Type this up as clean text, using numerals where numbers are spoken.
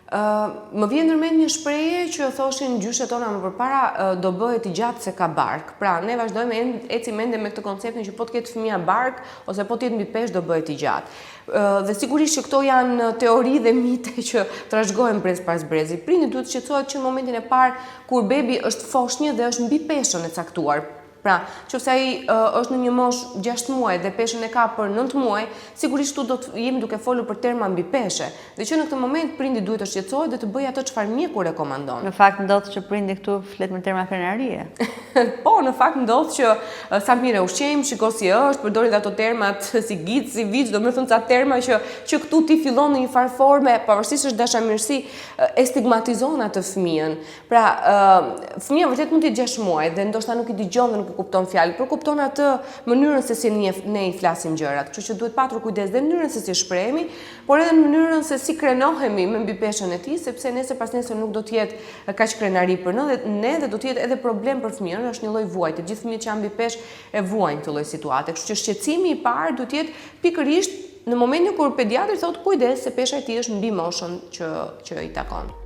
Më vjen ndërmend një shprehje që thoshin gjyshet tona më përpara do bëhet i gjatë se ka bark. Pra, ne vazhdojmë ecim ende me këtë konceptin që po të ketë fëmia bark ose po të jetë mbi peshë do bëhet i gjatë. Dhe sigurisht që këto janë teori dhe mite që trashëgohen brez pas brezi. Prindi duhet të shqetësohet që në momentin e parë kur bebi është foshnjë dhe është mbi peshën e caktuar. Pra, nëse ai është në një moshë 6 muaj dhe peshën e ka për 9 muaj, sigurisht tu do të jemi duke folur për terma mbi peshe. Dhe që në këtë moment prindi duhet të shqetësohet dhe të bëjë ato çfarë mjeku rekomandon. Në fakt ndodh që prindi këtu flet me terma krenarie. Po, në fakt ndodh që sa mirë ushqejmë, shiko si është, përdorin ato termat si gic, si viç, domethënë ca terma që këtu ti fillon në një farë forme, pavarësisht është dashamirësi, e stigmatizon atë fëmijën. Pra, fëmia vërtet mund të jetë 6 muaj dhe ndoshta nuk i dëgjon dhe nuk e kupton fjalë, por kupton atë mënyrën se si ne i flasim gjërat. Kështu që duhet patur kujdes dhe në mënyrën se si shprehemi, por edhe në mënyrën se si krenohemi me mbi peshën e tij, sepse nesër pas nesër nuk do të jetë kaq krenari për ne dhe do të jetë edhe problem për fëmijën, është një lloj vuajtje. Gjithë fëmijët që janë mbi peshë e vuajnë këtë lloj situate. Kështu që shqetësimi i parë duhet të jetë pikërisht në momentin kur pediatri thotë kujdes se pesha e tij është mbi moshën që i takon.